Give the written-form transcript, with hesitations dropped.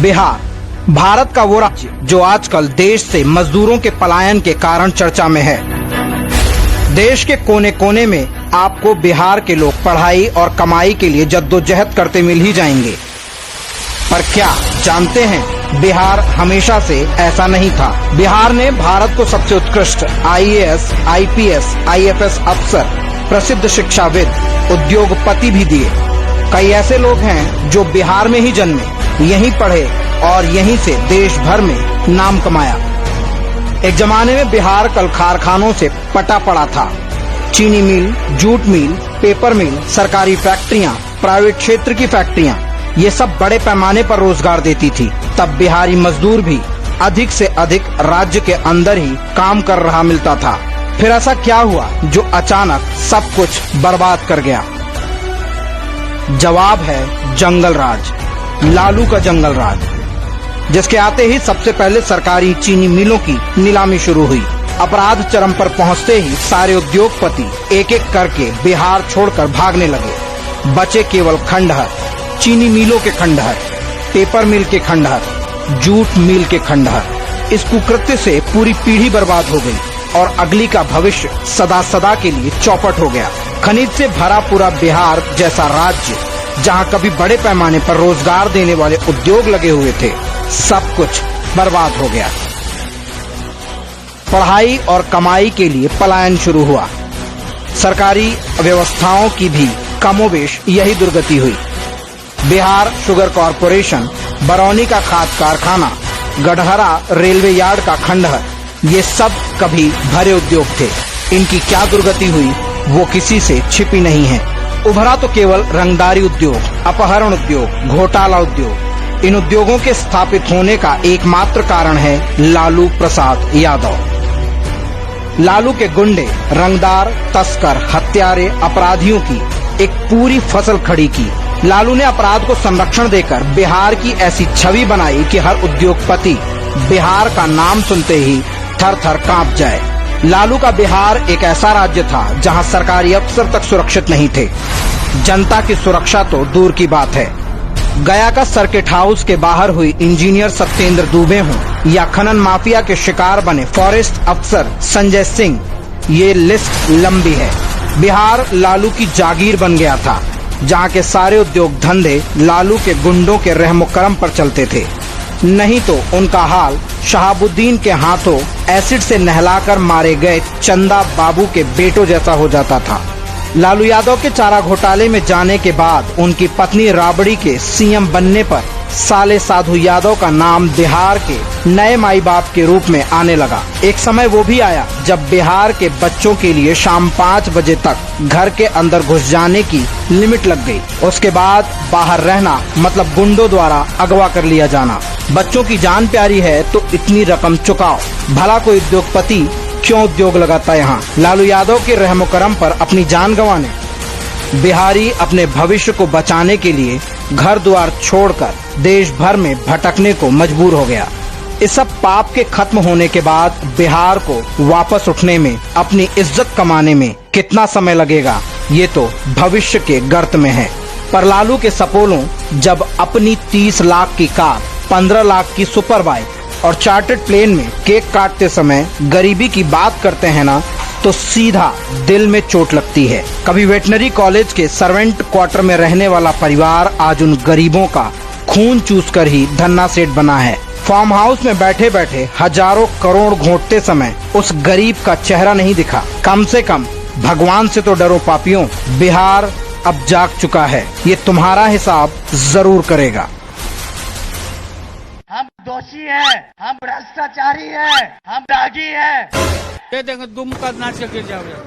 बिहार भारत का वो राज्य जो आजकल देश से मजदूरों के पलायन के कारण चर्चा में है। देश के कोने कोने में आपको बिहार के लोग पढ़ाई और कमाई के लिए जद्दोजहद करते मिल ही जाएंगे। पर क्या जानते हैं, बिहार हमेशा से ऐसा नहीं था। बिहार ने भारत को सबसे उत्कृष्ट आईएएस, आईपीएस, आईएफएस अफसर, प्रसिद्ध शिक्षाविद, उद्योगपति भी दिए। कई ऐसे लोग हैं जो बिहार में ही जन्मे, यहीं पढ़े और यहीं से देश भर में नाम कमाया। एक जमाने में बिहार कल कारखानों से पटा पड़ा था। चीनी मिल, जूट मिल, पेपर मिल, सरकारी फैक्ट्रियां, प्राइवेट क्षेत्र की फैक्ट्रियां, ये सब बड़े पैमाने पर रोजगार देती थी। तब बिहारी मजदूर भी अधिक से अधिक राज्य के अंदर ही काम कर रहा मिलता था। फिर ऐसा क्या हुआ जो अचानक सब कुछ बर्बाद कर गया? जवाब है जंगल राज, लालू का जंगल राज, जिसके आते ही सबसे पहले सरकारी चीनी मिलों की नीलामी शुरू हुई। अपराध चरम पर पहुंचते ही सारे उद्योगपति एक एक करके बिहार छोड़कर भागने लगे। बचे केवल खंडहर, चीनी मिलों के खंडहर, पेपर मिल के खंडहर, जूट मिल के खंडहर। इस कुकृत्य से पूरी पीढ़ी बर्बाद हो गई और अगली का भविष्य सदा सदा के लिए चौपट हो गया। खनिज से भरा पूरा बिहार जैसा राज्य, जहां कभी बड़े पैमाने पर रोजगार देने वाले उद्योग लगे हुए थे, सब कुछ बर्बाद हो गया। पढ़ाई और कमाई के लिए पलायन शुरू हुआ। सरकारी व्यवस्थाओं की भी कमोबेश यही दुर्गति हुई। बिहार शुगर कॉरपोरेशन, बरौनी का खाद कारखाना, गढ़हरा रेलवे यार्ड का खंडहर, ये सब कभी भरे उद्योग थे। इनकी क्या दुर्गति हुई वो किसी से छिपी नहीं है। उभरा तो केवल रंगदारी उद्योग, अपहरण उद्योग, घोटाला उद्योग। इन उद्योगों के स्थापित होने का एकमात्र कारण है लालू प्रसाद यादव। लालू के गुंडे, रंगदार, तस्कर, हत्यारे, अपराधियों की एक पूरी फसल खड़ी की। लालू ने अपराध को संरक्षण देकर बिहार की ऐसी छवि बनाई कि हर उद्योगपति बिहार का नाम सुनते ही थर थर कांप जाए। लालू का बिहार एक ऐसा राज्य था जहां सरकारी अफसर तक सुरक्षित नहीं थे। जनता की सुरक्षा तो दूर की बात है। गया का सर्किट हाउस के बाहर हुई इंजीनियर सत्येंद्र दुबे हों या खनन माफिया के शिकार बने फॉरेस्ट अफसर संजय सिंह, ये लिस्ट लंबी है। बिहार लालू की जागीर बन गया था, जहां के सारे उद्योग धंधे लालू के गुंडों के रहमो करम पर चलते थे। नहीं तो उनका हाल शहाबुद्दीन के हाथों एसिड से नहलाकर मारे गए चंदा बाबू के बेटों जैसा हो जाता था। लालू यादव के चारा घोटाले में जाने के बाद उनकी पत्नी राबड़ी के सीएम बनने पर साले साधु यादव का नाम बिहार के नए माई बाप के रूप में आने लगा। एक समय वो भी आया जब बिहार के बच्चों के लिए शाम 5 बजे तक घर के अंदर घुस जाने की लिमिट लग गई। उसके बाद बाहर रहना मतलब गुंडों द्वारा अगवा कर लिया जाना। बच्चों की जान प्यारी है तो इतनी रकम चुकाओ। भला कोई उद्योगपति क्यों उद्योग लगाता यहाँ? लालू यादव के रहमो करम पर अपनी जान गंवाने बिहारी अपने भविष्य को बचाने के लिए घर द्वार छोड़कर देश भर में भटकने को मजबूर हो गया। इस सब पाप के खत्म होने के बाद बिहार को वापस उठने में, अपनी इज्जत कमाने में कितना समय लगेगा ये तो भविष्य के गर्त में है। पर लालू के सपोलों जब अपनी 30 लाख की कार, 15 लाख की सुपर बाइक और चार्टर्ड प्लेन में केक काटते समय गरीबी की बात करते हैं ना, तो सीधा दिल में चोट लगती है। कभी वेटनरी कॉलेज के सर्वेंट क्वार्टर में रहने वाला परिवार आज उन गरीबों का खून चूसकर ही धन्ना सेठ बना है। फार्म हाउस में बैठे बैठे हजारों करोड़ घोंटते समय उस गरीब का चेहरा नहीं दिखा। कम से कम भगवान से तो डरो पापियों। बिहार अब जाग चुका है, ये तुम्हारा हिसाब जरूर करेगा। हम दोषी हैं, हम भ्रष्टाचारी हैं, हम दागी हैं। दे देंगे, दुम का नाच के गिर जाओगे।